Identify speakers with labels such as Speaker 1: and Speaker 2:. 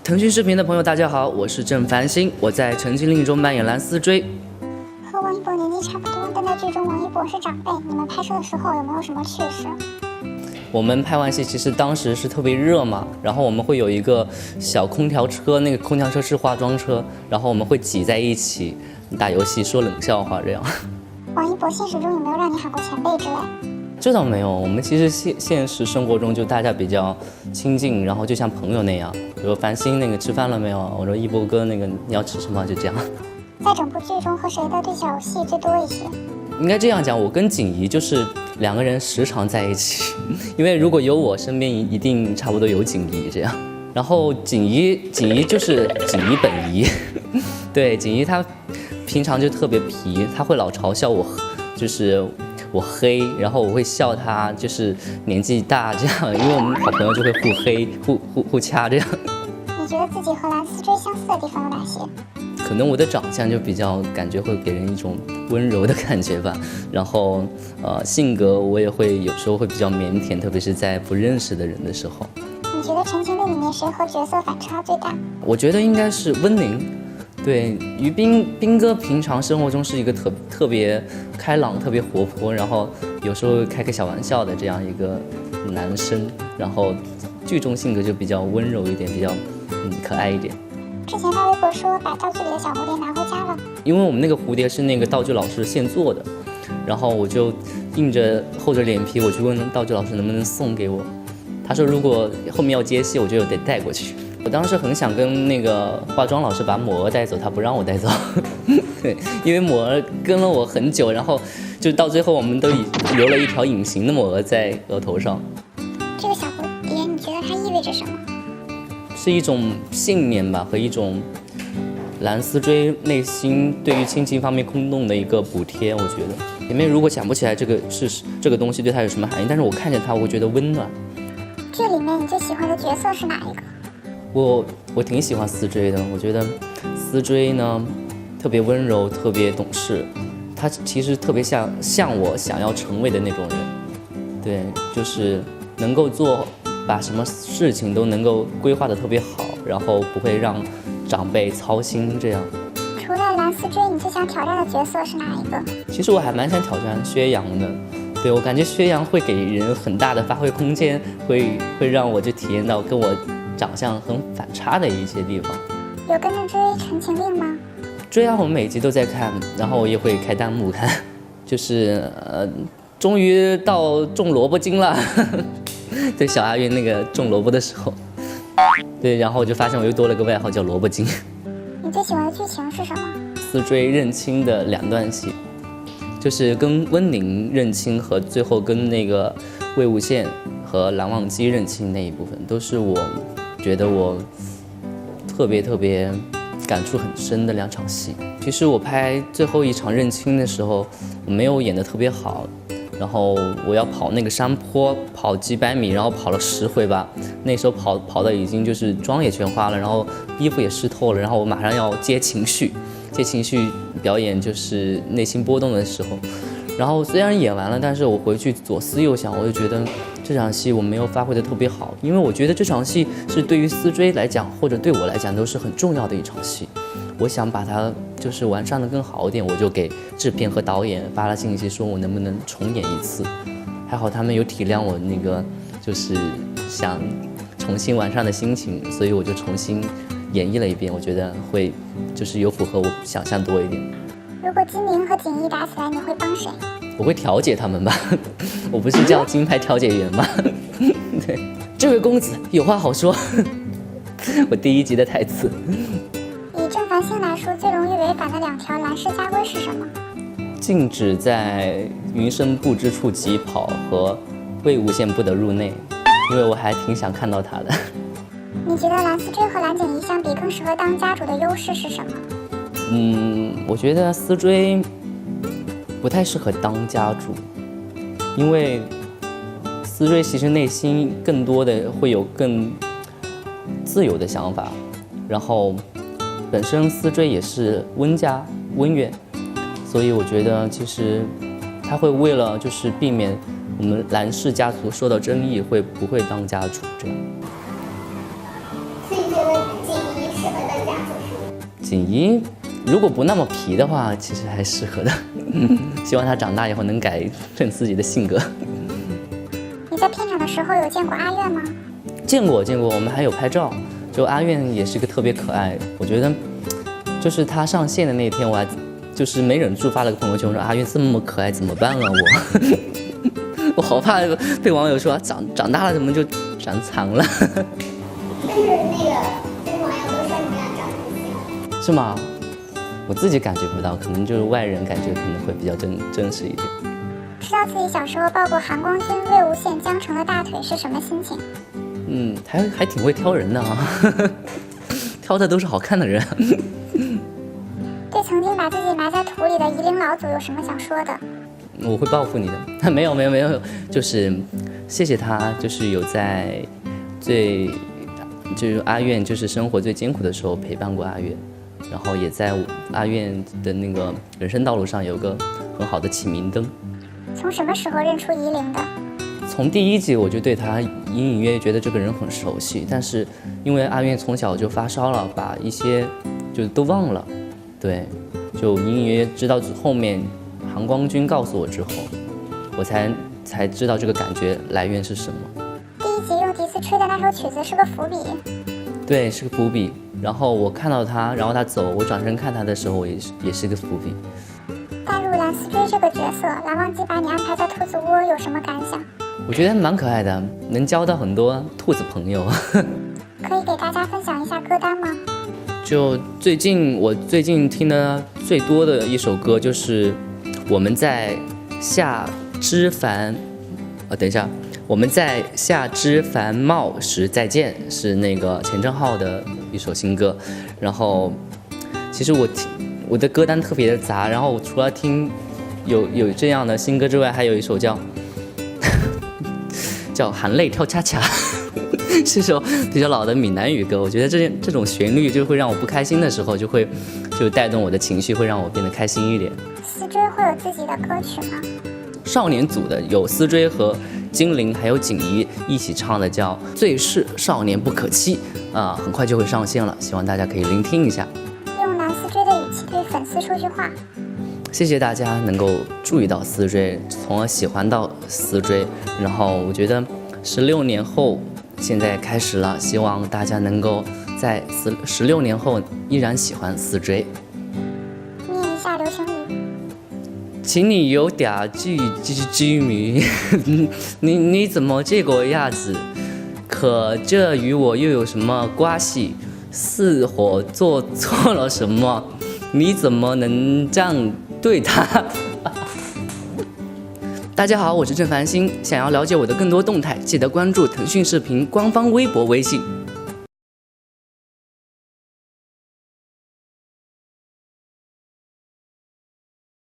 Speaker 1: 腾讯视频的朋友，大家好，我是郑繁星，我在《陈情令》中扮演蓝思追。
Speaker 2: 和王一博年纪差不多，但在剧中王一博是长辈。你们拍摄的时候有没有什么趣事？
Speaker 1: 我们拍完戏，其实当时是特别热嘛，然后我们会有一个小空调车，那个空调车是化妆车，然后我们会挤在一起打游戏、说冷笑话这样。
Speaker 2: 王一博现实中有没有让你喊过前辈之类？
Speaker 1: 这倒没有，我们其实现实生活中就大家比较亲近，然后就像朋友那样。比如繁星那个吃饭了没有？我说一博哥那个你要吃什么？就这样。
Speaker 2: 在整部剧中和谁的对小戏最多一些？
Speaker 1: 应该这样讲，我跟景怡就是2个人时常在一起，因为如果有我身边一定差不多有景怡这样。然后景怡就是景怡本怡，对，景怡她平常就特别皮，她会老嘲笑我，就是我黑，然后我会笑她就是年纪大这样，因为我们好朋友就会互黑互掐这样。
Speaker 2: 你觉得自己和蓝思追相似的地方有哪些？
Speaker 1: 可能我的长相就比较感觉会给人一种温柔的感觉吧，然后性格我也会有时候会比较腼腆，特别是在不认识的人的时候。
Speaker 2: 你觉得《陈情令》里面谁和角色反差最大？
Speaker 1: 我觉得应该是温宁。对，于斌哥平常生活中是一个特别开朗、特别活泼，然后有时候开个小玩笑的这样一个男生，然后剧中性格就比较温柔一点，比较可爱一点。
Speaker 2: 之前发微博说把道具里的小蝴蝶拿回家了，
Speaker 1: 因为我们那个蝴蝶是那个道具老师现做的，然后我就厚着脸皮我去问道具老师能不能送给我，他说如果后面要接戏，我就得带过去。我当时很想跟那个化妆老师把抹额带走，他不让我带走，对，因为抹额跟了我很久，然后就到最后我们都留了一条隐形的抹额在额头上。
Speaker 2: 这个小蝴蝶你觉得它意味着什么？
Speaker 1: 是一种信念吧，和一种蓝思追内心对于亲情方面空洞的一个补贴。我觉得前面如果想不起来这个东西对他有什么含义，但是我看见他，我会觉得温暖。
Speaker 2: 剧里面你最喜欢的角色是哪一个？
Speaker 1: 我挺喜欢思追的，我觉得思追呢特别温柔，特别懂事，他其实特别像我想要成为的那种人，对，就是能够把什么事情都能够规划得特别好，然后不会让长辈操心这样。
Speaker 2: 除了蓝思追，你最想挑战的角色是哪一个？
Speaker 1: 其实我还蛮想挑战薛洋的，对，我感觉薛洋会给人很大的发挥空间，会让我就体验到跟我长相很反差的一些地方。
Speaker 2: 有跟着追《陈情令》吗？
Speaker 1: 追啊，我们每集都在看，然后我也会开弹幕看，就是终于到种萝卜精了。对，小阿云那个种萝卜的时候，对，然后我就发现我又多了个外号叫萝卜精。
Speaker 2: 你最喜欢的剧情是什么？
Speaker 1: 思追认亲的2段戏，就是跟温宁认亲和最后跟那个魏无羡和蓝忘机认亲那一部分，都是我觉得我特别感触很深的2场戏。其实我拍最后一场认亲的时候，我没有演得特别好，然后我要跑那个山坡，跑几百米，然后跑了10回吧。那时候跑的已经就是妆也全花了，然后衣服也湿透了，然后我马上要接情绪表演，就是内心波动的时候。然后虽然演完了，但是我回去左思右想，我就觉得这场戏我没有发挥得特别好，因为我觉得这场戏是对于思追来讲，或者对我来讲都是很重要的一场戏。我想把它就是完善得更好一点，我就给制片和导演发了信息，说我能不能重演一次。还好他们有体谅我那个就是想重新完善的心情，所以我就重新演绎了一遍，我觉得会就是有符合我想象多一点。
Speaker 2: 如果金明和景逸打起来，你会帮谁？
Speaker 1: 我会调解他们吧，我不是叫金牌调解员吗？对，这位公子有话好说。我第1集的台词。
Speaker 2: 以郑繁星来说，最容易违反的2条蓝氏家规是什么？
Speaker 1: 禁止在云深不知处疾跑和魏无羡不得入内，因为我还挺想看到他的。
Speaker 2: 你觉得蓝思追和蓝景怡相比，更适合当家主的优势是什么？
Speaker 1: 我觉得思追不太适合当家主，因为思追其实内心更多的会有更自由的想法，然后本身思追也是温远，所以我觉得其实他会为了就是避免我们蓝氏家族受到争议，不会当家主这样。
Speaker 2: 所以觉得景合大家做？
Speaker 1: 锦衣如果不那么皮的话，其实还适合的。希望他长大以后能改正自己的性格。
Speaker 2: 你在片场的时候有见过阿苑吗？
Speaker 1: 见过，我们还有拍照。就阿苑也是个特别可爱，我觉得就是他上线的那天，我还就是没忍住发了个朋友圈，说阿苑这么可爱怎么办啊我好怕被网友说长大了怎么就长残了。
Speaker 2: 但是那个网友都说你俩长得像。
Speaker 1: 是吗？我自己感觉不到，可能就是外人感觉可能会比较真实一点。
Speaker 2: 知道自己小时候抱过韩光君、魏无羡、江澄的大腿是什么心情？
Speaker 1: 还挺会挑人的啊，挑的都是好看的人。
Speaker 2: 对曾经把自己埋在土里的夷陵老祖有什么想说的？
Speaker 1: 我会报复你的。没有，就是谢谢他，就是有在就是阿苑就是生活最艰苦的时候陪伴过阿苑，然后也在阿苑的那个人生道路上有个很好的启明灯。
Speaker 2: 从什么时候认出夷陵的？
Speaker 1: 从第1集我就对他隐隐约约觉得这个人很熟悉，但是因为阿苑从小就发烧了，把一些就都忘了，对，就隐隐约约知道后面韩光君告诉我之后，我才知道这个感觉来源是什么。
Speaker 2: 第1集用笛子吹的那首曲子是个伏笔。
Speaker 1: 对，是个伏笔。然后我看到他，然后他走，我转身看他的时候，也是个伏笔。
Speaker 2: 带入蓝思追这个角色，蓝忘机把你安排在兔子窝有什么感想？
Speaker 1: 我觉得蛮可爱的，能交到很多兔子朋友。
Speaker 2: 可以给大家分享一下歌单吗？
Speaker 1: 就我最近听的最多的一首歌就是我们在夏枝繁茂时再见，是那个钱正浩的一首新歌。然后其实我的歌单特别的杂，然后除了听有这样的新歌之外，还有一首叫含泪跳恰恰，是首比较老的闽南语歌。我觉得这种旋律就会让我不开心的时候，就带动我的情绪，会让我变得开心一点。
Speaker 2: 思追会有自己的歌曲吗？
Speaker 1: 少年组的有思追和金玲还有锦衣一起唱的叫《最是少年不可欺》很快就会上线了，希望大家可以聆听一下。
Speaker 2: 用蓝思追的语气对粉丝说句话。
Speaker 1: 谢谢大家能够注意到思追，从而喜欢到思追。然后我觉得16年后现在开始了，希望大家能够在16年后依然喜欢思追。
Speaker 2: 念一下流行语。
Speaker 1: 请你有点机迷，你怎么这个样子？可这与我又有什么关系？是我做错了什么？你怎么能这样对他？大家好，我是郑繁星，想要了解我的更多动态，记得关注腾讯视频官方微博、微信。